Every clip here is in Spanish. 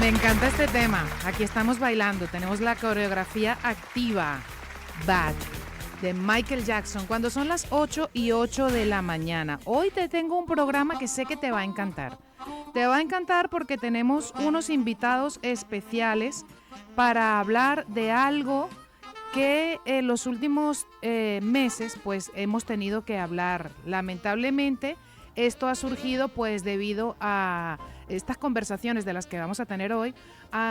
Me encanta este tema. Aquí estamos bailando. Tenemos la coreografía activa. Bad, de Michael Jackson, cuando son las 8:08 de la mañana. Hoy te tengo un programa que sé que te va a encantar. Te va a encantar porque tenemos unos invitados especiales para hablar de algo que en los últimos meses pues hemos tenido que hablar. Lamentablemente esto ha surgido pues debido a estas conversaciones de las que vamos a tener hoy,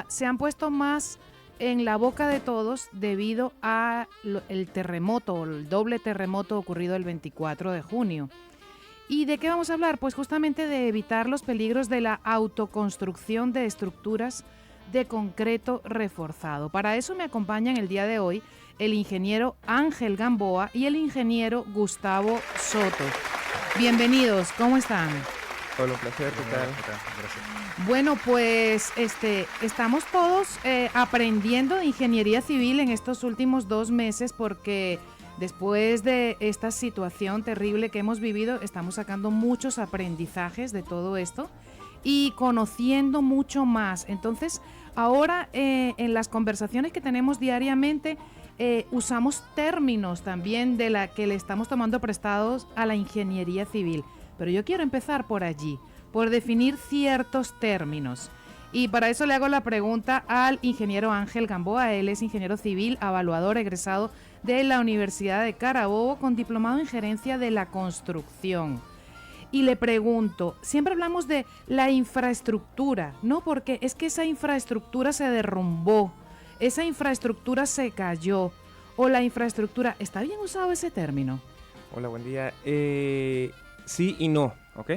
se han puesto más en la boca de todos debido a el terremoto, el doble terremoto ocurrido el 24 de junio. ¿Y de qué vamos a hablar? Pues justamente de evitar los peligros de la autoconstrucción de estructuras de concreto reforzado. Para eso me acompañan el día de hoy el ingeniero Ángel Gamboa y el ingeniero Gustavo Soto. Bienvenidos, ¿cómo están? Hola, un placer, ¿qué tal? Gracias. Bueno, pues estamos todos aprendiendo de ingeniería civil en estos últimos 2 meses porque después de esta situación terrible que hemos vivido, estamos sacando muchos aprendizajes de todo esto y conociendo mucho más. Entonces, ahora en las conversaciones que tenemos diariamente, usamos términos también de la que le estamos tomando prestados a la ingeniería civil. Pero yo quiero empezar por allí, por definir ciertos términos. Y para eso le hago la pregunta al ingeniero Ángel Gamboa. Él es ingeniero civil, evaluador egresado de la Universidad de Carabobo con diplomado en gerencia de la construcción. Y le pregunto, siempre hablamos de la infraestructura, ¿no? Porque es que esa infraestructura se derrumbó, esa infraestructura se cayó, o la infraestructura, ¿está bien usado ese término? Hola, buen día. Sí y no, ¿ok?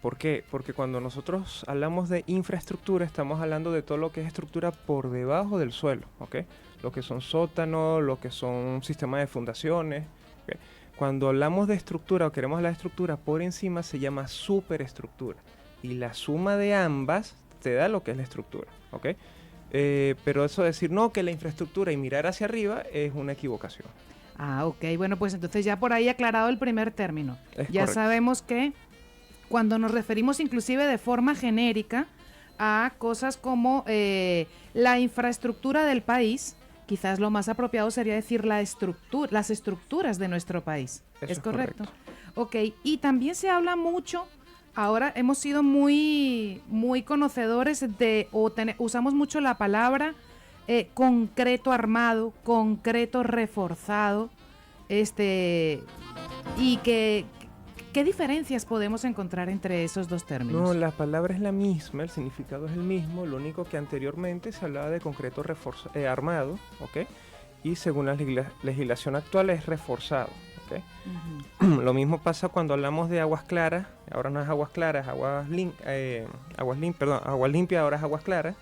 ¿Por qué? Porque cuando nosotros hablamos de infraestructura, estamos hablando de todo lo que es estructura por debajo del suelo, ¿ok? Lo que son sótanos, lo que son sistemas de fundaciones, ¿ok? Cuando hablamos de estructura o queremos hablar de estructura por encima, se llama superestructura. Y la suma de ambas te da lo que es la estructura, ¿ok? Pero eso de decir no, que la infraestructura y mirar hacia arriba es una equivocación. Ah, ok. Bueno, pues entonces ya por ahí aclarado el primer término. Ya Correcto. sabemos que cuando nos referimos inclusive de forma genérica a cosas como la infraestructura del país, quizás lo más apropiado sería decir las estructuras de nuestro país. Eso ¿Es es correcto? correcto. Ok, y también se habla mucho, ahora hemos sido muy conocedores de, usamos mucho la palabra concreto armado, concreto reforzado, y ¿qué diferencias podemos encontrar entre esos dos términos? No, la palabra es la misma, el significado es el mismo, lo único que anteriormente se hablaba de concreto armado, ¿ok? Y según la legislación actual es reforzado, ¿ok? Uh-huh. Lo mismo pasa cuando hablamos de aguas claras, ahora no es aguas claras, aguas limpias, ahora es aguas claras.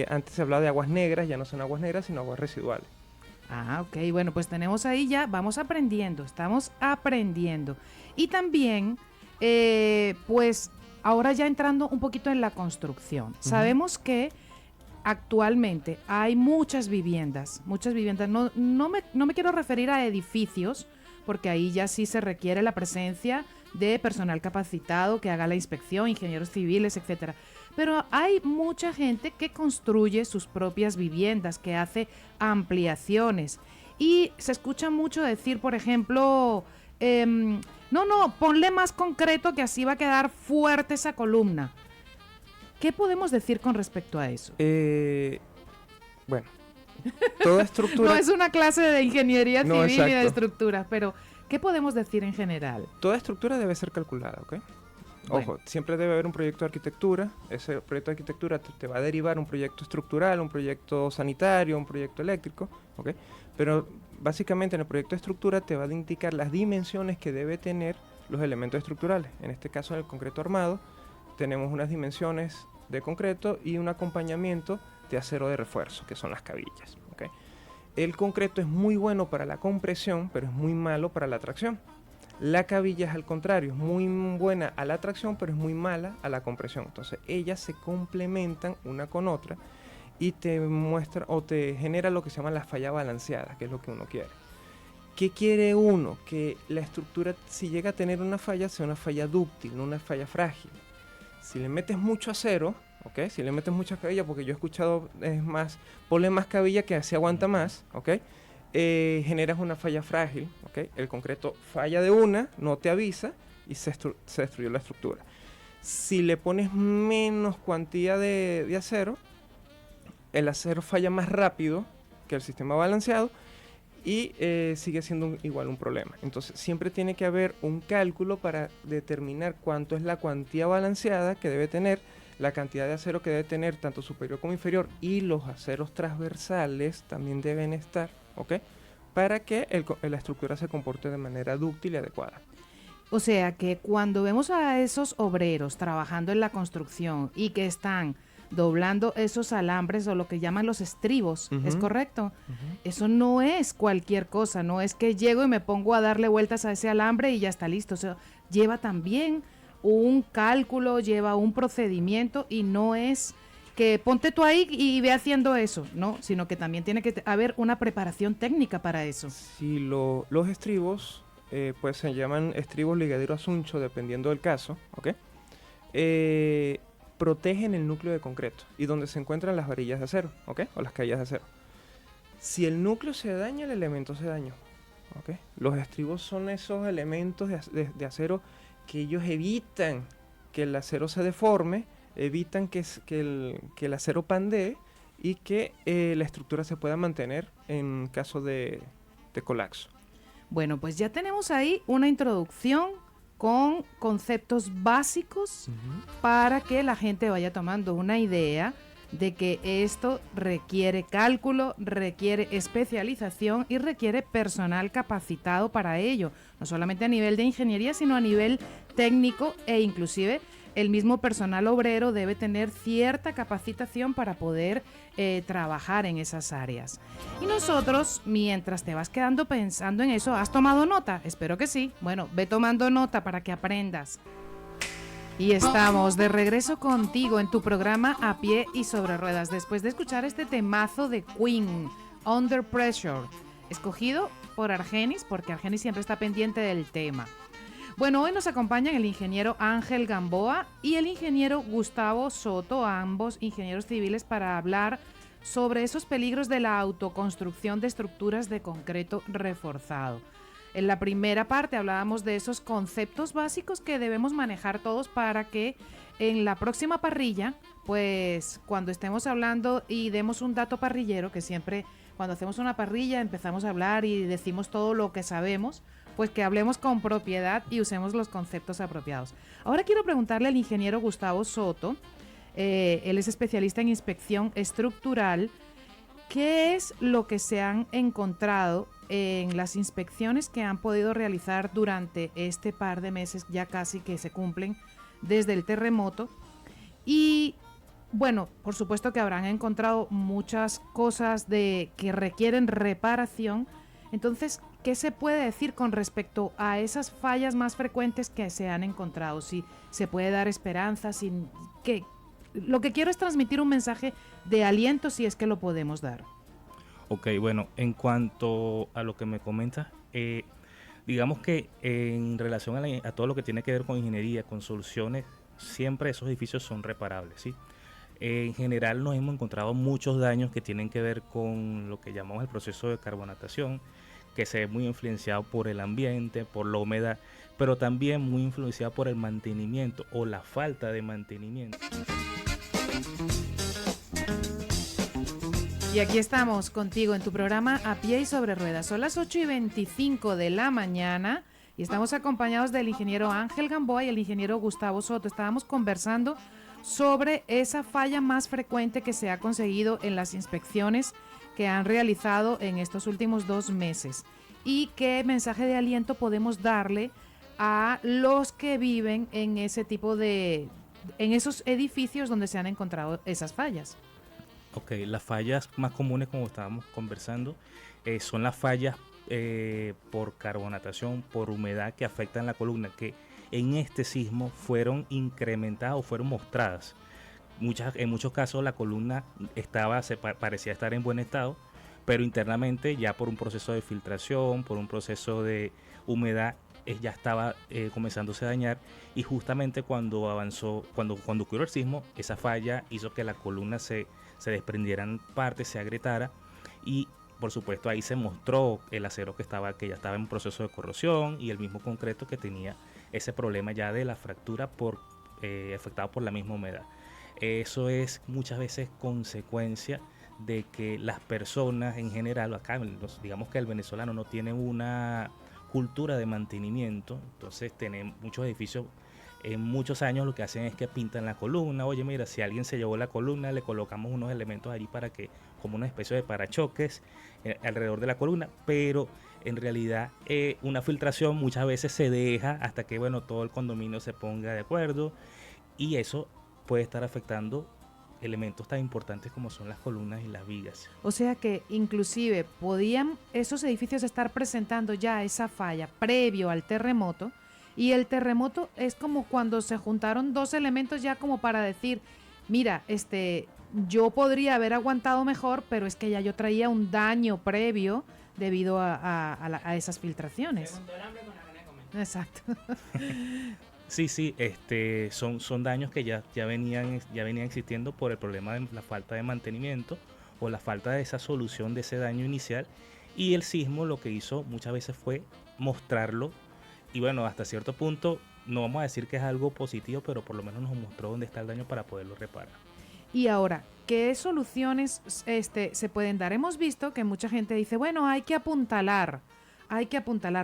Antes se hablaba de aguas negras, ya no son aguas negras, sino aguas residuales. Ah, ok, bueno, pues tenemos ahí ya, vamos aprendiendo, estamos aprendiendo. Y también, pues ahora ya entrando un poquito en la construcción, sabemos que actualmente hay muchas viviendas, no me quiero referir a edificios, porque ahí ya sí se requiere la presencia de personal capacitado que haga la inspección, ingenieros civiles, etcétera. Pero hay mucha gente que construye sus propias viviendas, que hace ampliaciones. Y se escucha mucho decir, por ejemplo, no, ponle más concreto que así va a quedar fuerte esa columna. ¿Qué podemos decir con respecto a eso? Bueno, toda estructura... No es una clase de ingeniería civil exacto. ni de estructuras, pero ¿qué podemos decir en general? Toda estructura debe ser calculada, ¿ok? Bueno. Ojo, siempre debe haber un proyecto de arquitectura. Ese proyecto de arquitectura te va a derivar un proyecto estructural, un proyecto sanitario, un proyecto eléctrico, ¿ok? Pero básicamente en el proyecto de estructura te va a indicar las dimensiones que debe tener los elementos estructurales. En este caso, en el concreto armado, tenemos unas dimensiones de concreto y un acompañamiento de acero de refuerzo, que son las cabillas, ¿ok? El concreto es muy bueno para la compresión, pero es muy malo para la tracción. La cabilla es al contrario, es muy buena a la tracción, pero es muy mala a la compresión. Entonces ellas se complementan una con otra y te muestra o te genera lo que se llama la falla balanceada, que es lo que uno quiere. ¿Qué quiere uno? Que la estructura, si llega a tener una falla, sea una falla dúctil, no una falla frágil. Si le metes mucho acero, ¿ok? Si le metes mucha cabilla, porque yo he escuchado, es más, ponle más cabilla que así aguanta más, ¿ok? Generas una falla frágil, ¿ok? El concreto falla de una, no te avisa y se destruyó la estructura. Si le pones menos cantidad de acero, el acero falla más rápido que el sistema balanceado y sigue siendo igual un problema. Entonces siempre tiene que haber un cálculo para determinar cuánto es la cuantía balanceada que debe tener, la cantidad de acero que debe tener tanto superior como inferior, y los aceros transversales también deben estar, ¿ok? Para que la estructura se comporte de manera dúctil y adecuada. O sea que cuando vemos a esos obreros trabajando en la construcción y que están doblando esos alambres o lo que llaman los estribos, ¿es correcto? Eso no es cualquier cosa, no es que llego y me pongo a darle vueltas a ese alambre y ya está listo. O sea, lleva también un cálculo, lleva un procedimiento y no es que ponte tú ahí y ve haciendo eso, ¿no? Sino que también tiene que haber una preparación técnica para eso. Si los estribos, pues se llaman estribos ligadero asuncho, dependiendo del caso, ¿ok? Protegen el núcleo de concreto y donde se encuentran las varillas de acero, ¿ok? O las caídas de acero. Si el núcleo se daña, el elemento se dañó, ¿ok? Los estribos son esos elementos de acero que ellos evitan que el acero se deforme, evitan que el acero pandee y que la estructura se pueda mantener en caso de colapso. Bueno, pues ya tenemos ahí una introducción con conceptos básicos para que la gente vaya tomando una idea de que esto requiere cálculo, requiere especialización y requiere personal capacitado para ello, no solamente a nivel de ingeniería, sino a nivel técnico, e inclusive el mismo personal obrero debe tener cierta capacitación para poder trabajar en esas áreas. Y nosotros, mientras te vas quedando pensando en eso, ¿has tomado nota? Espero que sí. Bueno, ve tomando nota para que aprendas. Y estamos de regreso contigo en tu programa A Pie y Sobre Ruedas, después de escuchar este temazo de Queen, Under Pressure, escogido por Argenis, porque Argenis siempre está pendiente del tema. Bueno, hoy nos acompañan el ingeniero Ángel Gamboa y el ingeniero Gustavo Soto, ambos ingenieros civiles, para hablar sobre esos peligros de la autoconstrucción de estructuras de concreto reforzado. En la primera parte hablábamos de esos conceptos básicos que debemos manejar todos para que en la próxima parrilla, pues cuando estemos hablando y demos un dato parrillero, que siempre cuando hacemos una parrilla empezamos a hablar y decimos todo lo que sabemos, pues que hablemos con propiedad y usemos los conceptos apropiados. Ahora quiero preguntarle al ingeniero Gustavo Soto, él es especialista en inspección estructural, ¿qué es lo que se han encontrado en las inspecciones que han podido realizar durante este par de meses, ya casi que se cumplen desde el terremoto? Y bueno, por supuesto que habrán encontrado muchas cosas que requieren reparación. Entonces, ¿qué se puede decir con respecto a esas fallas más frecuentes que se han encontrado? Si se puede dar esperanza, lo que quiero es transmitir un mensaje de aliento, si es que lo podemos dar. Ok, bueno, en cuanto a lo que me comentas, digamos que en relación a todo lo que tiene que ver con ingeniería, con soluciones, siempre esos edificios son reparables, ¿sí? En general nos hemos encontrado muchos daños que tienen que ver con lo que llamamos el proceso de carbonatación, que se ve muy influenciado por el ambiente, por la humedad, pero también muy influenciado por el mantenimiento o la falta de mantenimiento. Y aquí estamos contigo en tu programa A Pie y Sobre Ruedas. Son las 8:25 de la mañana y estamos acompañados del ingeniero Ángel Gamboa y el ingeniero Gustavo Soto. Estábamos conversando sobre esa falla más frecuente que se ha conseguido en las inspecciones que han realizado en estos últimos 2 meses y qué mensaje de aliento podemos darle a los que viven en ese tipo en esos edificios donde se han encontrado esas fallas. Ok, las fallas más comunes, como estábamos conversando, son las fallas por carbonatación, por humedad que afectan la columna, que en este sismo fueron incrementadas o fueron mostradas. En muchos casos la columna parecía estar en buen estado, pero internamente ya por un proceso de filtración, por un proceso de humedad, ya estaba comenzándose a dañar, y justamente cuando ocurrió el sismo, esa falla hizo que la columna se desprendieran partes, se agrietara, y por supuesto ahí se mostró el acero que ya estaba en proceso de corrosión, y el mismo concreto que tenía ese problema ya de la fractura afectado por la misma humedad. Eso es muchas veces consecuencia de que las personas en general, acá digamos que el venezolano no tiene una cultura de mantenimiento, entonces tenemos muchos edificios, en muchos años lo que hacen es que pintan la columna. Oye, mira, si alguien se llevó la columna, le colocamos unos elementos allí para que, como una especie de parachoques alrededor de la columna, pero en realidad una filtración muchas veces se deja hasta que, bueno, todo el condominio se ponga de acuerdo, y eso puede estar afectando elementos tan importantes como son las columnas y las vigas. O sea que inclusive podían esos edificios estar presentando ya esa falla previo al terremoto, y el terremoto es como cuando se juntaron dos elementos ya como para decir, mira, yo podría haber aguantado mejor, pero es que ya yo traía un daño previo debido a esas filtraciones. Se juntó el hambre con la gana de comer. Exacto. Sí, son daños que ya venían existiendo por el problema de la falta de mantenimiento o la falta de esa solución de ese daño inicial, y el sismo lo que hizo muchas veces fue mostrarlo, y bueno, hasta cierto punto no vamos a decir que es algo positivo, pero por lo menos nos mostró dónde está el daño para poderlo reparar. Y ahora, ¿qué soluciones se pueden dar? Hemos visto que mucha gente dice, bueno, hay que apuntalar,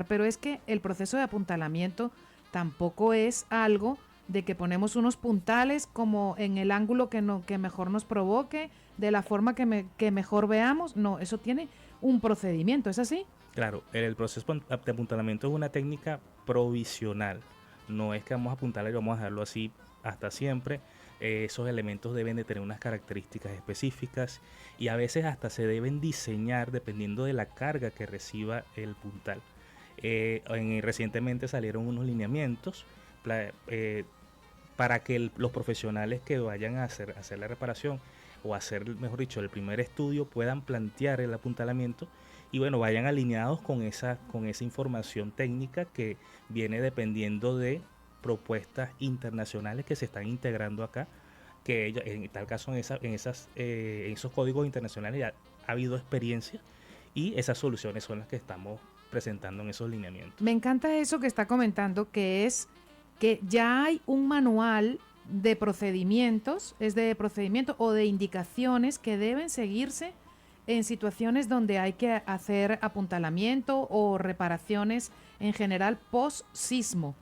pero es que el proceso de apuntalamiento tampoco es algo de que ponemos unos puntales como en el ángulo que mejor nos provoque, de la forma que mejor veamos. No, eso tiene un procedimiento, ¿es así? Claro, el proceso de apuntalamiento es una técnica provisional. No es que vamos a apuntalar y vamos a dejarlo así hasta siempre. Esos elementos deben de tener unas características específicas, y a veces hasta se deben diseñar dependiendo de la carga que reciba el puntal. Recientemente salieron unos lineamientos para que los profesionales que vayan a hacer la reparación, o hacer, mejor dicho, el primer estudio, puedan plantear el apuntalamiento, y bueno, vayan alineados con esa información técnica que viene dependiendo de propuestas internacionales que se están integrando acá, que en tal caso en esos códigos internacionales ya ha habido experiencia, y esas soluciones son las que estamos presentando en esos lineamientos. Me encanta eso que está comentando, que es que ya hay un manual de procedimientos, o de indicaciones que deben seguirse en situaciones donde hay que hacer apuntalamiento o reparaciones en general post-sismo.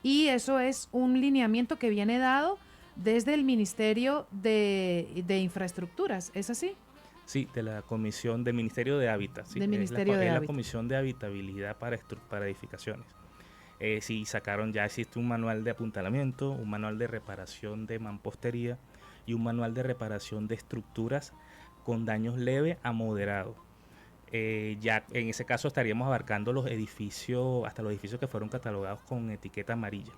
Y eso es un lineamiento que viene dado desde el Ministerio de Infraestructuras, ¿es así? Sí, de la Comisión del Ministerio de Hábitat. Sí, del Ministerio de Hábitat. La Comisión de Habitabilidad para Edificaciones. Sí, ya existe un manual de apuntalamiento, un manual de reparación de mampostería y un manual de reparación de estructuras con daños leves a moderados. Ya en ese caso estaríamos abarcando hasta los edificios que fueron catalogados con etiqueta amarilla.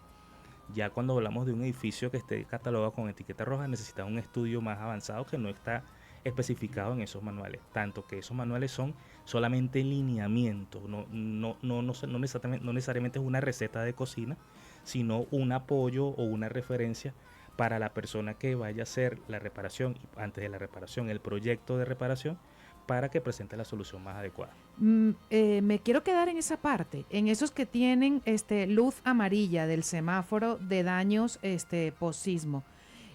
Ya cuando hablamos de un edificio que esté catalogado con etiqueta roja, necesita un estudio más avanzado que no está especificado en esos manuales, tanto que esos manuales son solamente lineamientos, no necesariamente es una receta de cocina, sino un apoyo o una referencia para la persona que vaya a hacer la reparación, y antes de la reparación el proyecto de reparación, para que presente la solución más adecuada. Me quiero quedar en esa parte, en esos que tienen luz amarilla del semáforo de daños post-sismo.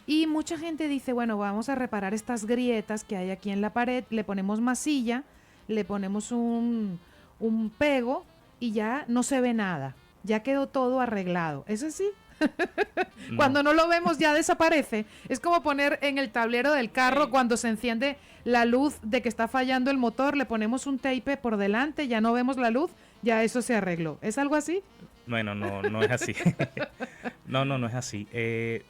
Y mucha gente dice, bueno, vamos a reparar estas grietas que hay aquí en la pared, le ponemos masilla, le ponemos un pego y ya no se ve nada, ya quedó todo arreglado. ¿Es así? No. Cuando no lo vemos ya desaparece. Es como poner en el tablero del carro, cuando se enciende la luz de que está fallando el motor, le ponemos un tape por delante, ya no vemos la luz, ya eso se arregló. ¿Es algo así? Bueno, no es así. No es así.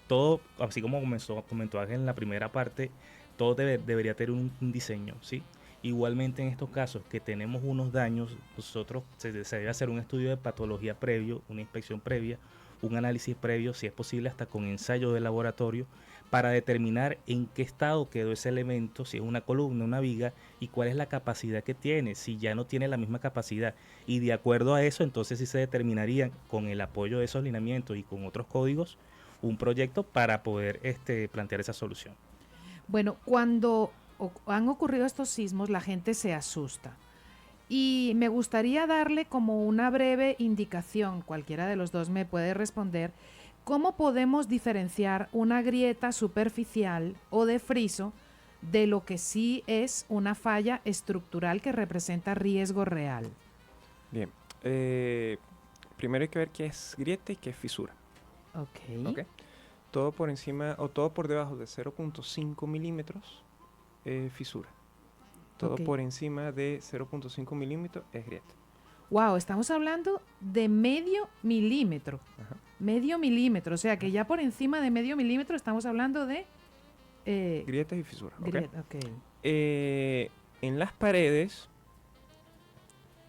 Todo, así como comentó Ángel en la primera parte, todo debería tener un diseño, ¿sí? Igualmente en estos casos que tenemos unos daños, nosotros se debe hacer un estudio de patología previo, una inspección previa, un análisis previo, si es posible hasta con ensayo de laboratorio, para determinar en qué estado quedó ese elemento, si es una columna, una viga, y cuál es la capacidad que tiene, si ya no tiene la misma capacidad. Y de acuerdo a eso, entonces sí se determinaría, con el apoyo de esos lineamientos y con otros códigos, un proyecto para poder plantear esa solución. Bueno, cuando han ocurrido estos sismos, la gente se asusta. Y me gustaría darle como una breve indicación, cualquiera de los dos me puede responder, ¿cómo podemos diferenciar una grieta superficial o de friso de lo que sí es una falla estructural que representa riesgo real? Bien, primero hay que ver qué es grieta y qué es fisura. Ok. Todo por encima o todo por debajo de 0.5 milímetros es fisura. Todo por encima de 0.5 milímetros es grieta. Wow, estamos hablando de medio milímetro. Ajá. Medio milímetro, o sea que ya por encima de medio milímetro estamos hablando de... grietas y fisuras. Okay. En las paredes,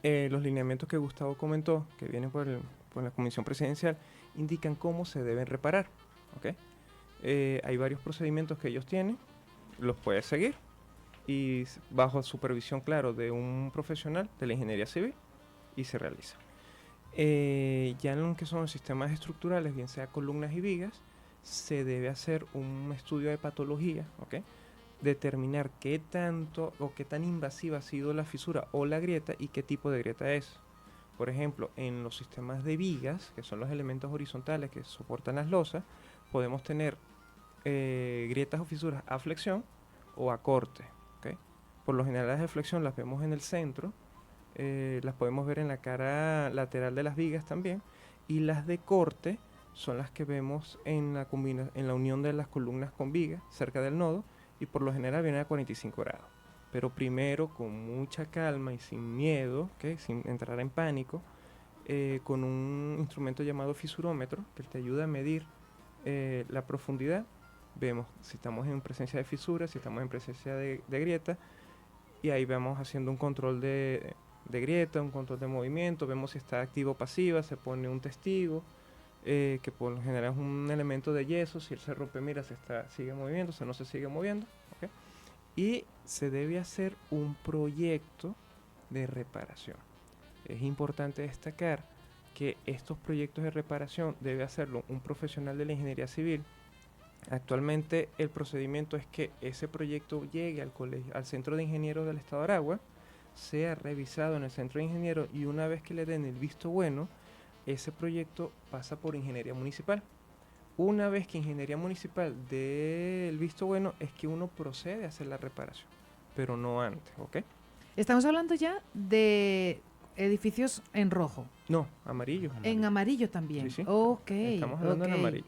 los lineamientos que Gustavo comentó, que vienen por la Comisión Presidencial, indican cómo se deben reparar. Hay varios procedimientos que ellos tienen, los puedes seguir, y bajo supervisión, claro, de un profesional de la ingeniería civil, y se realiza. Ya en lo que son los sistemas estructurales, bien sea columnas y vigas, se debe hacer un estudio de patología, determinar qué tanto o qué tan invasiva ha sido la fisura o la grieta y qué tipo de grieta es. Por ejemplo, en los sistemas de vigas, que son los elementos horizontales que soportan las losas, podemos tener grietas o fisuras a flexión o a corte. Por lo general las de flexión las vemos en el centro, las podemos ver en la cara lateral de las vigas también, y las de corte son las que vemos en la unión de las columnas con vigas cerca del nodo, y por lo general vienen a 45 grados. Pero primero, con mucha calma y sin miedo, sin entrar en pánico, con un instrumento llamado fisurómetro que te ayuda a medir la profundidad, vemos si estamos en presencia de fisuras, si estamos en presencia de grieta, y ahí vamos haciendo un control de grieta, un control de movimiento, vemos si está activo o pasiva, se pone un testigo, que por lo general es un elemento de yeso. Si él se rompe, mira, sigue moviéndose, no se sigue moviendo. Y se debe hacer un proyecto de reparación. Es importante destacar que estos proyectos de reparación debe hacerlo un profesional de la ingeniería civil. Actualmente el procedimiento es que ese proyecto llegue al colegio, al Centro de Ingenieros del Estado de Aragua, sea revisado en el Centro de Ingenieros, y una vez que le den el visto bueno, ese proyecto pasa por Ingeniería Municipal. Una vez que Ingeniería Municipal dé el visto bueno, es que uno procede a hacer la reparación, pero no antes, Estamos hablando ya de edificios en rojo. No, amarillo. En amarillo también. Sí. Estamos hablando en amarillo,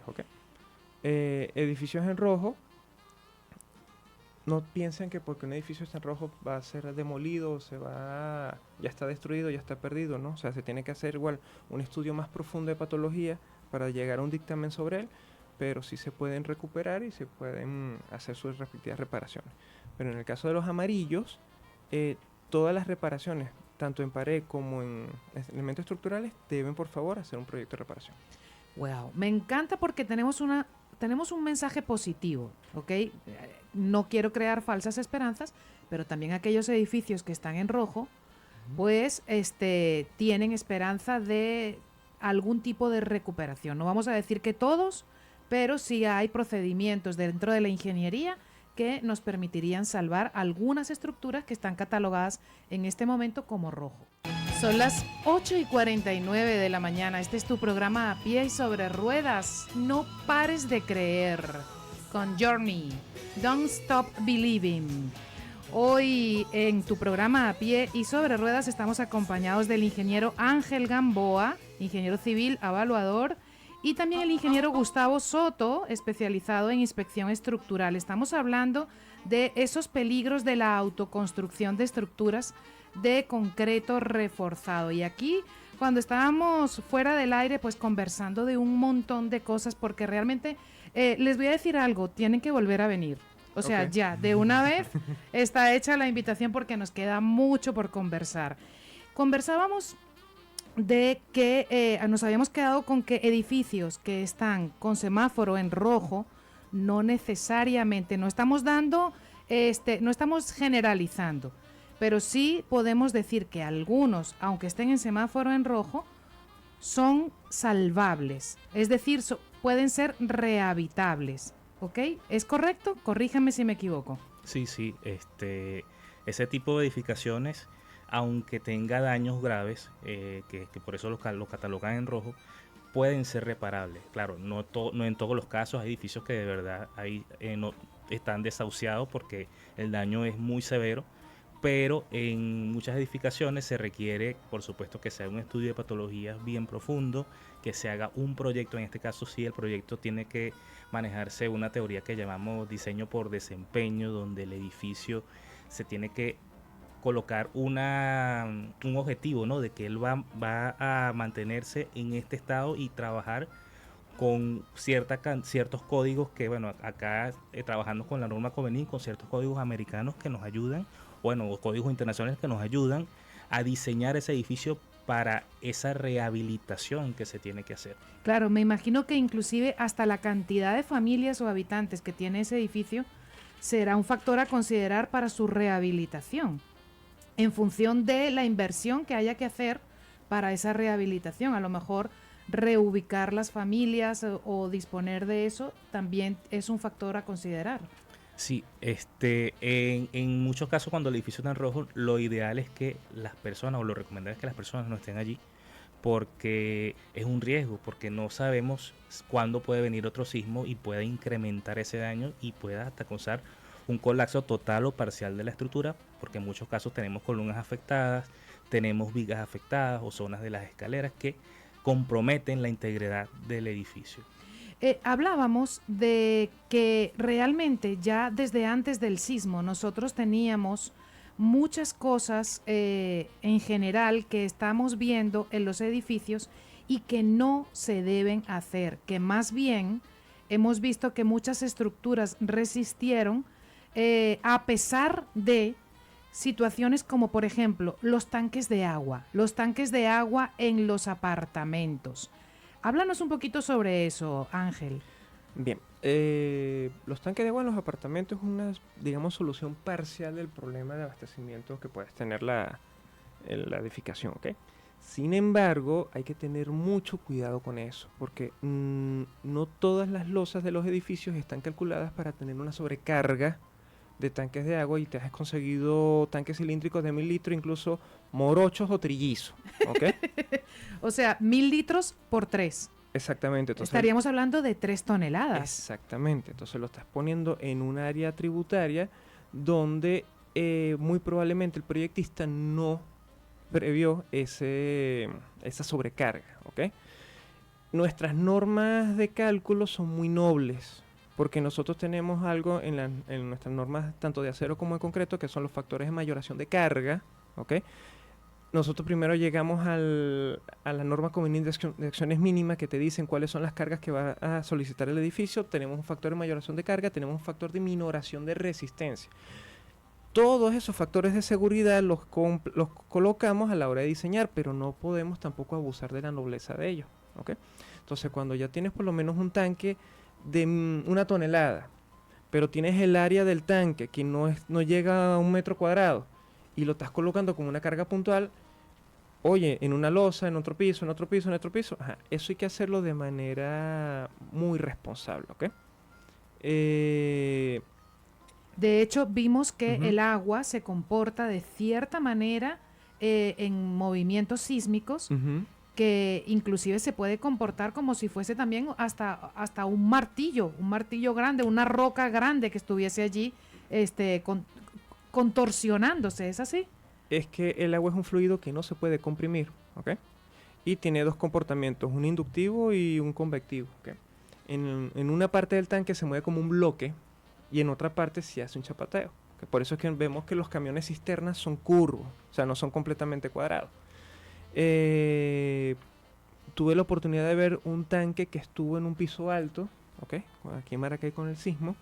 edificios en rojo, no piensen que porque un edificio está en rojo va a ser demolido, ya está destruido, ya está perdido, ¿no? O sea, se tiene que hacer igual un estudio más profundo de patología para llegar a un dictamen sobre él, pero sí se pueden recuperar y se pueden hacer sus respectivas reparaciones. Pero en el caso de los amarillos, todas las reparaciones, tanto en pared como en elementos estructurales, deben por favor hacer un proyecto de reparación. Wow, me encanta porque tenemos un mensaje positivo, No quiero crear falsas esperanzas, pero también aquellos edificios que están en rojo, pues tienen esperanza de algún tipo de recuperación. No vamos a decir que todos, pero sí hay procedimientos dentro de la ingeniería que nos permitirían salvar algunas estructuras que están catalogadas en este momento como rojo. Son las 8:49 de la mañana. Este es tu programa A Pie y Sobre Ruedas. No pares de creer. Con Journey. Don't Stop Believing. Hoy en tu programa A Pie y Sobre Ruedas estamos acompañados del ingeniero Ángel Gamboa, ingeniero civil evaluador, y también el ingeniero Gustavo Soto, especializado en inspección estructural. Estamos hablando de esos peligros de la autoconstrucción de estructuras de concreto reforzado. Y aquí, cuando estábamos fuera del aire, pues conversando de un montón de cosas, porque realmente les voy a decir algo, tienen que volver a venir. O sea, ya, de una vez está hecha la invitación porque nos queda mucho por conversar. Conversábamos de que nos habíamos quedado con que edificios que están con semáforo en rojo No necesariamente, no estamos no estamos generalizando, pero sí podemos decir que algunos, aunque estén en semáforo en rojo, son salvables, es decir, pueden ser rehabitables, ¿ok? ¿Es correcto? Corríjame si me equivoco. Sí, sí, ese tipo de edificaciones, aunque tenga daños graves, que por eso los catalogan en rojo, pueden ser reparables. Claro, no en todos los casos. Hay edificios que de verdad no, están desahuciados porque el daño es muy severo, pero en muchas edificaciones se requiere, por supuesto, que se haga un estudio de patologías bien profundo, que se haga un proyecto. En este caso sí, el proyecto tiene que manejarse una teoría que llamamos diseño por desempeño, donde el edificio se tiene que colocar un objetivo, ¿no? De que él va a mantenerse en este estado y trabajar con ciertos códigos que, bueno, acá trabajando con la norma Covenant, con ciertos códigos americanos que nos ayudan, bueno, códigos internacionales que nos ayudan a diseñar ese edificio para esa rehabilitación que se tiene que hacer. Claro, me imagino que inclusive hasta la cantidad de familias o habitantes que tiene ese edificio será un factor a considerar para su rehabilitación, en función de la inversión que haya que hacer para esa rehabilitación. A lo mejor reubicar las familias o disponer de eso también es un factor a considerar. Sí, en muchos casos cuando el edificio está en rojo, lo ideal es que las personas, o lo recomendable es que las personas no estén allí, porque es un riesgo, porque no sabemos cuándo puede venir otro sismo y pueda incrementar ese daño y pueda hasta causar un colapso total o parcial de la estructura, porque en muchos casos tenemos columnas afectadas, tenemos vigas afectadas o zonas de las escaleras que comprometen la integridad del edificio. Hablábamos de que realmente ya desde antes del sismo nosotros teníamos muchas cosas en general que estamos viendo en los edificios y que no se deben hacer, que más bien hemos visto que muchas estructuras resistieron a pesar de situaciones como, por ejemplo, los tanques de agua en los apartamentos. Háblanos un poquito sobre eso, Ángel. Bien, los tanques de agua en los apartamentos es una, digamos, solución parcial del problema de abastecimiento que puedes tener la edificación, ¿ok? Sin embargo, hay que tener mucho cuidado con eso, porque no todas las losas de los edificios están calculadas para tener una sobrecarga de tanques de agua, y te has conseguido tanques cilíndricos de 1000 litros, incluso morochos o trillizos, ¿ok? O sea, 1000 litros por 3. Exactamente. Entonces, estaríamos hablando de 3 toneladas. Exactamente. Entonces lo estás poniendo en un área tributaria donde muy probablemente el proyectista no previó esa sobrecarga, ¿ok? Nuestras normas de cálculo son muy nobles, porque nosotros tenemos algo en nuestras normas, tanto de acero como de concreto, que son los factores de mayoración de carga, ¿ok? Nosotros primero llegamos a la norma Covenant de acciones mínimas, que te dicen cuáles son las cargas que va a solicitar el edificio. Tenemos un factor de mayoración de carga, tenemos un factor de minoración de resistencia. Todos esos factores de seguridad los colocamos a la hora de diseñar, pero no podemos tampoco abusar de la nobleza de ellos, ¿ok? Entonces, cuando ya tienes por lo menos un tanque de 1 tonelada, pero tienes el área del tanque que no llega a 1 metro cuadrado y lo estás colocando como una carga puntual, oye, en una losa, en otro piso, en otro piso, en otro piso, eso hay que hacerlo de manera muy responsable, ¿ok? De hecho, vimos que el agua se comporta de cierta manera en movimientos sísmicos, que inclusive se puede comportar como si fuese también hasta un martillo grande, una roca grande que estuviese allí contorsionándose, ¿es así? Es que el agua es un fluido que no se puede comprimir, ¿ok? Y tiene dos comportamientos, un inductivo y un convectivo, ¿ok? En una parte del tanque se mueve como un bloque y en otra parte se hace un chapoteo. ¿Okay? Por eso es que vemos que los camiones cisternas son curvos, o sea, no son completamente cuadrados. Tuve la oportunidad de ver un tanque que estuvo en un piso alto, ¿ok? Aquí en Maracay con el sismo,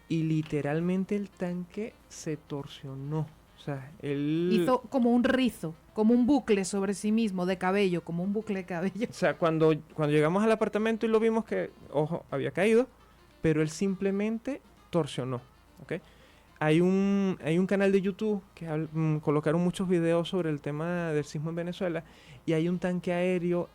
y literalmente el tanque se torsionó. O sea, hizo como un rizo, como un bucle sobre sí mismo de cabello, como un bucle de cabello. O sea, cuando llegamos al apartamento y lo vimos que, ojo, había caído, pero él simplemente torsionó, ¿ok? Hay un canal de YouTube que colocaron muchos videos sobre el tema del sismo en Venezuela, y hay un tanque aéreo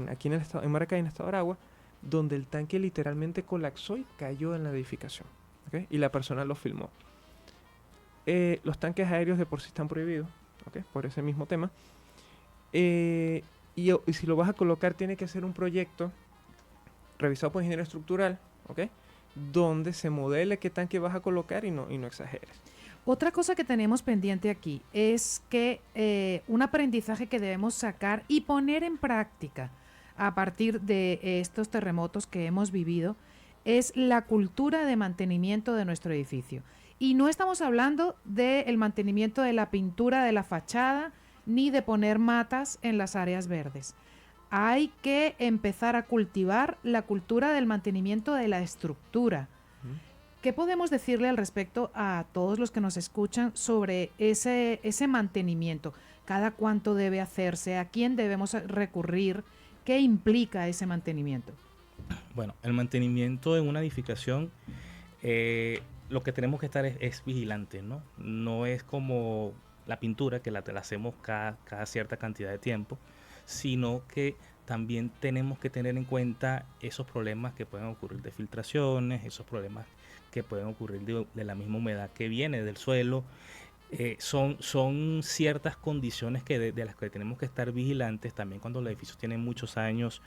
aquí en Maracay, en el estado de Aragua, donde el tanque literalmente colapsó y cayó en la edificación, ¿ok? Y la persona lo filmó. Los tanques aéreos de por sí están prohibidos, ¿ok? Por ese mismo tema. Y si lo vas a colocar, tiene que ser un proyecto revisado por ingeniero estructural, ¿ok? Donde se modele qué tanque vas a colocar y no exageres. Otra cosa que tenemos pendiente aquí es que un aprendizaje que debemos sacar y poner en práctica a partir de estos terremotos que hemos vivido es la cultura de mantenimiento de nuestro edificio. Y no estamos hablando del mantenimiento de la pintura de la fachada ni de poner matas en las áreas verdes. Hay que empezar a cultivar la cultura del mantenimiento de la estructura. ¿Qué podemos decirle al respecto a todos los que nos escuchan sobre ese mantenimiento? ¿Cada cuánto debe hacerse? ¿A quién debemos recurrir? ¿Qué implica ese mantenimiento? Bueno, el mantenimiento en una edificación, lo que tenemos que estar es vigilantes, ¿no? No es como la pintura, que la hacemos cada cierta cantidad de tiempo, sino que también tenemos que tener en cuenta esos problemas que pueden ocurrir de filtraciones, esos problemas que pueden ocurrir de la misma humedad que viene del suelo. Son ciertas condiciones de las que tenemos que estar vigilantes también cuando los edificios tienen muchos años.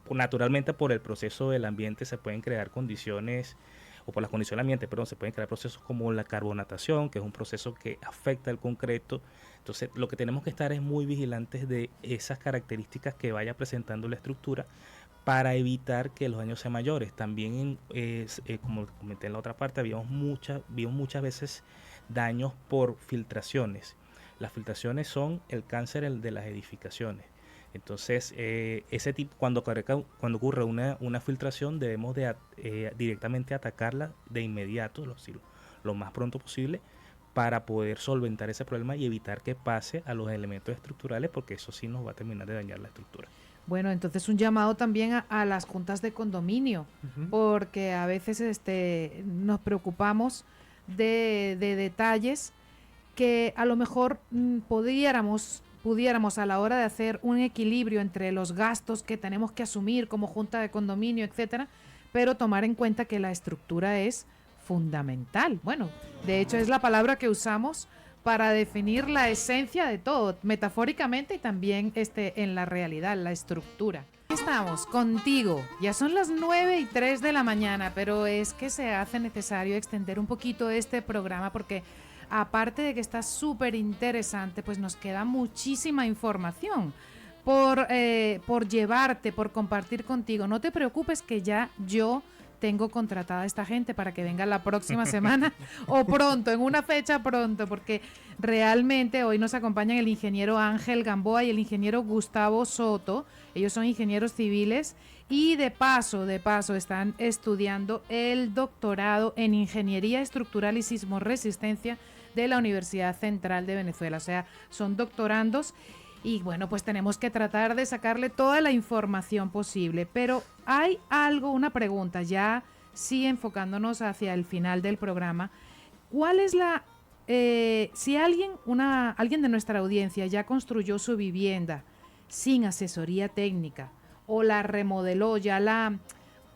Naturalmente, por el proceso del ambiente se pueden crear condiciones, o por las condiciones del ambiente, perdón, se pueden crear procesos como la carbonatación, que es un proceso que afecta el concreto. Entonces, lo que tenemos que estar es muy vigilantes de esas características que vaya presentando la estructura para evitar que los daños sean mayores. También, como comenté en la otra parte, vimos muchas veces daños por filtraciones. Las filtraciones son el cáncer de las edificaciones. Entonces, ese tipo, cuando ocurre una filtración, debemos directamente atacarla de inmediato, lo más pronto posible, para poder solventar ese problema y evitar que pase a los elementos estructurales, porque eso sí nos va a terminar de dañar la estructura. Bueno, entonces un llamado también a las juntas de condominio, porque a veces nos preocupamos de detalles que a lo mejor pudiéramos a la hora de hacer un equilibrio entre los gastos que tenemos que asumir como junta de condominio, etcétera, pero tomar en cuenta que la estructura es fundamental. Bueno, de hecho es la palabra que usamos para definir la esencia de todo, metafóricamente y también en la realidad, la estructura. Estamos contigo, ya son las 9:03 de la mañana, pero es que se hace necesario extender un poquito este programa porque aparte de que está súper interesante, pues nos queda muchísima información por llevarte, por compartir contigo. No te preocupes que ya yo tengo contratada a esta gente para que venga la próxima semana o pronto, en una fecha pronto, porque realmente hoy nos acompañan el ingeniero Ángel Gamboa y el ingeniero Gustavo Soto. Ellos son ingenieros civiles y de paso están estudiando el doctorado en Ingeniería Estructural y Sismorresistencia de la Universidad Central de Venezuela. O sea, son doctorandos. Y bueno, pues tenemos que tratar de sacarle toda la información posible. Pero hay una pregunta, ya sí enfocándonos hacia el final del programa. ¿Cuál es si alguien de nuestra audiencia ya construyó su vivienda sin asesoría técnica, o la remodeló,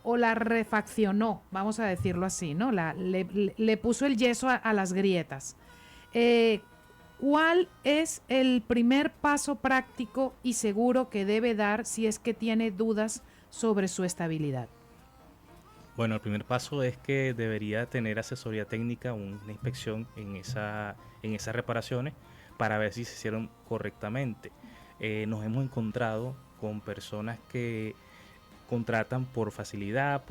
o la refaccionó, vamos a decirlo así, ¿no? Le puso el yeso a las grietas. ¿Cuál es el primer paso práctico y seguro que debe dar si es que tiene dudas sobre su estabilidad? Bueno, el primer paso es que debería tener asesoría técnica, una inspección en esas reparaciones para ver si se hicieron correctamente. Nos hemos encontrado con personas que contratan por facilidad,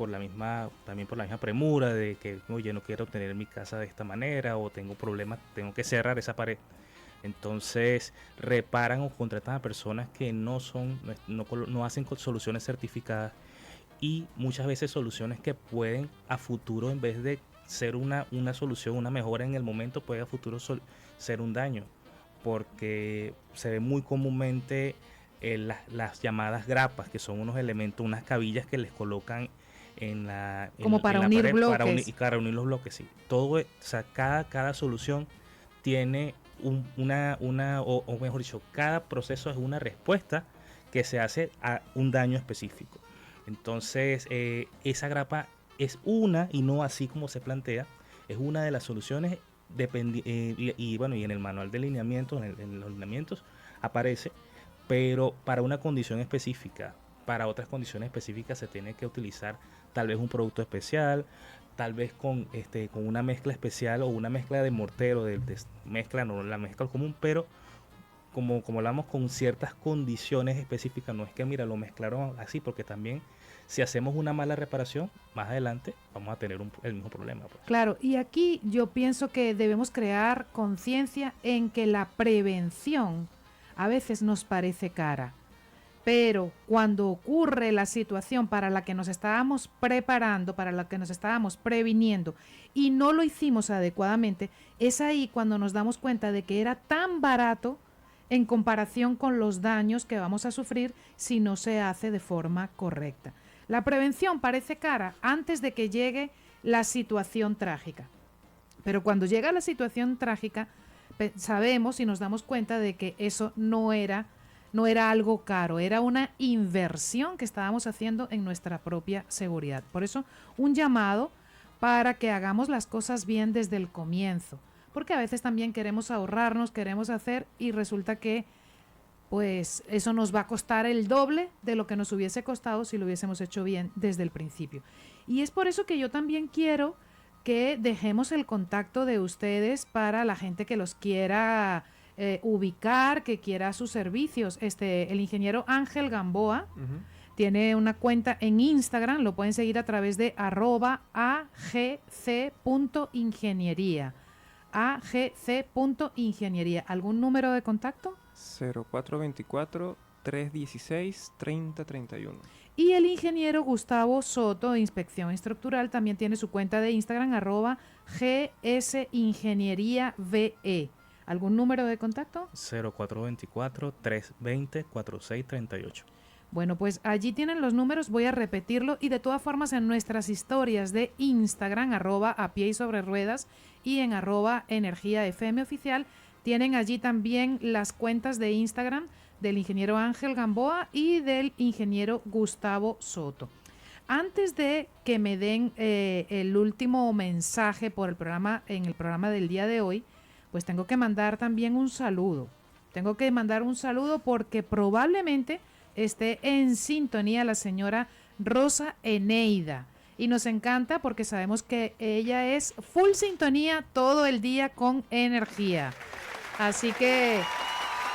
también por la misma premura de que, oye, no quiero tener mi casa de esta manera, o tengo problemas, tengo que cerrar esa pared. Entonces reparan o contratan a personas que no hacen soluciones certificadas, y muchas veces soluciones que pueden a futuro, en vez de ser una solución, una mejora en el momento, puede a futuro ser un daño, porque se ve muy comúnmente las llamadas grapas, que son unos elementos, unas cabillas que les colocan Como para la unir pared, bloques. para unir los bloques, sí. Todo, o sea, cada solución tiene o mejor dicho, cada proceso es una respuesta que se hace a un daño específico. Entonces, esa grapa es una, y no así como se plantea, es una de las soluciones, y bueno, y en el manual de lineamientos, en los lineamientos aparece, pero para una condición específica. Para otras condiciones específicas se tiene que utilizar tal vez un producto especial, tal vez con una mezcla especial o una mezcla de mortero, de mezcla, no la mezcla común, pero como hablamos, con ciertas condiciones específicas. No es que, mira, lo mezclaron así, porque también si hacemos una mala reparación, más adelante vamos a tener el mismo problema, pues. Claro, y aquí yo pienso que debemos crear conciencia en que la prevención a veces nos parece cara, pero cuando ocurre la situación para la que nos estábamos preparando, para la que nos estábamos previniendo y no lo hicimos adecuadamente, es ahí cuando nos damos cuenta de que era tan barato en comparación con los daños que vamos a sufrir si no se hace de forma correcta. La prevención parece cara antes de que llegue la situación trágica, pero cuando llega la situación trágica sabemos y nos damos cuenta de que eso no era algo caro, era una inversión que estábamos haciendo en nuestra propia seguridad. Por eso, un llamado para que hagamos las cosas bien desde el comienzo, porque a veces también queremos ahorrarnos, queremos hacer y resulta que pues eso nos va a costar el doble de lo que nos hubiese costado si lo hubiésemos hecho bien desde el principio. Y es por eso que yo también quiero que dejemos el contacto de ustedes para la gente que los quiera ubicar, que quiera sus servicios. El ingeniero Ángel Gamboa tiene una cuenta en Instagram, lo pueden seguir a través de @agc.ingeniería. agc.ingeniería. ¿Algún número de contacto? 0424-316-3031. Y el ingeniero Gustavo Soto de Inspección Estructural también tiene su cuenta de Instagram, @gsingenieriave. ¿Algún número de contacto? 0424-320-4638. Bueno, pues allí tienen los números, voy a repetirlo, y de todas formas en nuestras historias de Instagram, @apieysobreruedas y en @energiafmoficial, tienen allí también las cuentas de Instagram del ingeniero Ángel Gamboa y del ingeniero Gustavo Soto. Antes de que me den el último mensaje por el programa, en el programa del día de hoy, pues tengo que mandar también un saludo. Tengo que mandar un saludo porque probablemente esté en sintonía la señora Rosa Eneida. Y nos encanta porque sabemos que ella es full sintonía todo el día con energía. Así que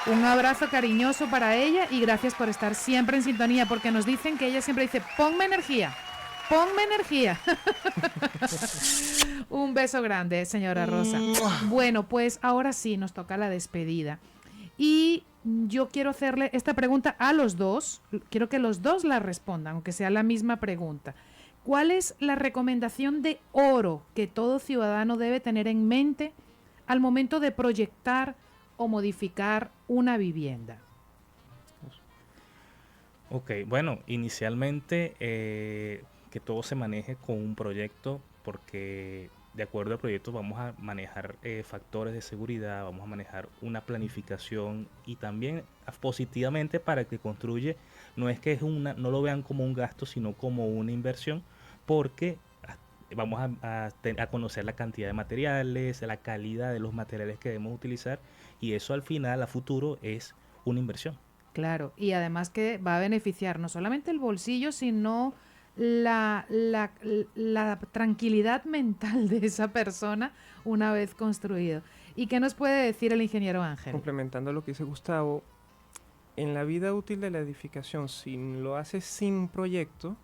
un abrazo cariñoso para ella y gracias por estar siempre en sintonía, porque nos dicen que ella siempre dice, ponme energía, ponme energía. Un beso grande, señora Rosa. Bueno, pues ahora sí nos toca la despedida. Y yo quiero hacerle esta pregunta a los dos. Quiero que los dos la respondan, aunque sea la misma pregunta. ¿Cuál es la recomendación de oro que todo ciudadano debe tener en mente al momento de proyectar o modificar una vivienda? Ok, bueno, inicialmente que todo se maneje con un proyecto, porque de acuerdo al proyecto vamos a manejar factores de seguridad, vamos a manejar una planificación y también positivamente para el que construye, no es que no lo vean como un gasto, sino como una inversión, porque vamos a conocer la cantidad de materiales, la calidad de los materiales que debemos utilizar, y eso al final, a futuro, es una inversión. Claro, y además que va a beneficiar no solamente el bolsillo, sino la tranquilidad mental de esa persona una vez construido. ¿Y qué nos puede decir el ingeniero Ángel? Complementando lo que dice Gustavo, en la vida útil de la edificación, si lo haces sin proyecto,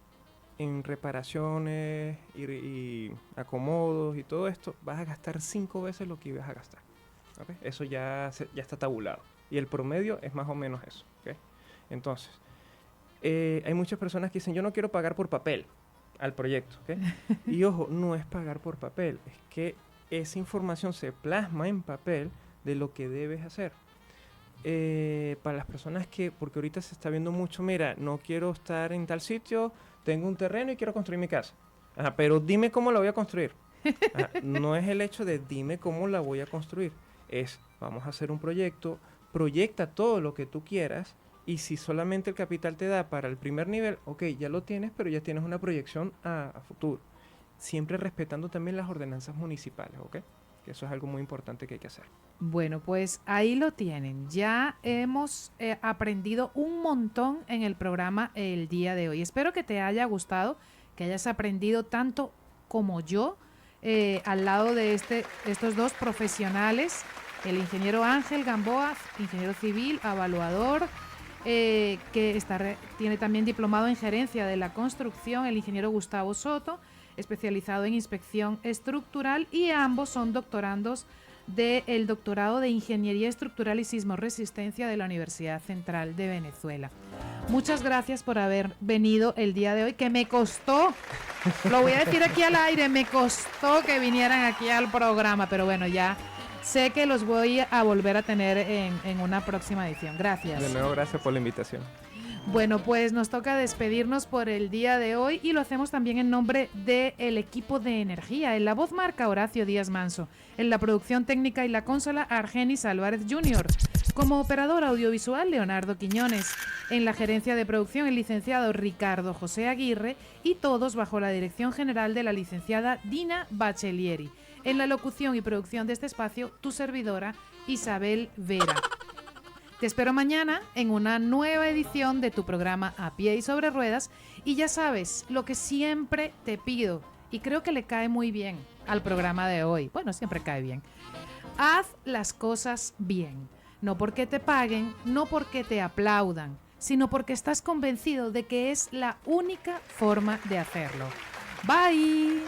en reparaciones y acomodos y todo esto, vas a gastar 5 veces lo que ibas a gastar. ¿Okay? Eso ya está tabulado. Y el promedio es más o menos eso. ¿Okay? Entonces, hay muchas personas que dicen, yo no quiero pagar por papel al proyecto. ¿Okay? Y ojo, no es pagar por papel, es que esa información se plasma en papel de lo que debes hacer. para las personas porque ahorita se está viendo mucho, mira, no quiero estar en tal sitio, tengo un terreno y quiero construir mi casa. Ajá, pero dime cómo la voy a construir. Ajá, no es el hecho de dime cómo la voy a construir, es vamos a hacer un proyecto, proyecta todo lo que tú quieras y si solamente el capital te da para el primer nivel, ok, ya lo tienes, pero ya tienes una proyección a futuro. Siempre respetando también las ordenanzas municipales, ¿ok? Que eso es algo muy importante que hay que hacer. Bueno, pues ahí lo tienen. Ya hemos aprendido un montón en el programa el día de hoy. Espero que te haya gustado, que hayas aprendido tanto como yo al lado de estos dos profesionales, el ingeniero Ángel Gamboa, ingeniero civil, evaluador, que tiene también diplomado en gerencia de la construcción, el ingeniero Gustavo Soto, especializado en inspección estructural, y ambos son doctorandos del doctorado de Ingeniería Estructural y Sismoresistencia de la Universidad Central de Venezuela. Muchas gracias por haber venido el día de hoy, que me costó, lo voy a decir aquí al aire, me costó que vinieran aquí al programa, pero bueno, ya sé que los voy a volver a tener en una próxima edición. Gracias. De nuevo, gracias por la invitación. Bueno, pues nos toca despedirnos por el día de hoy y lo hacemos también en nombre del equipo de energía. En la voz marca Horacio Díaz Manso, en la producción técnica y la consola Argenis Álvarez Jr., como operador audiovisual Leonardo Quiñones, en la gerencia de producción el licenciado Ricardo José Aguirre y todos bajo la dirección general de la licenciada Dina Bachelieri. En la locución y producción de este espacio, tu servidora Isabel Vera. Te espero mañana en una nueva edición de tu programa A Pie y Sobre Ruedas y ya sabes, lo que siempre te pido y creo que le cae muy bien al programa de hoy, bueno, siempre cae bien, haz las cosas bien, no porque te paguen, no porque te aplaudan, sino porque estás convencido de que es la única forma de hacerlo. Bye.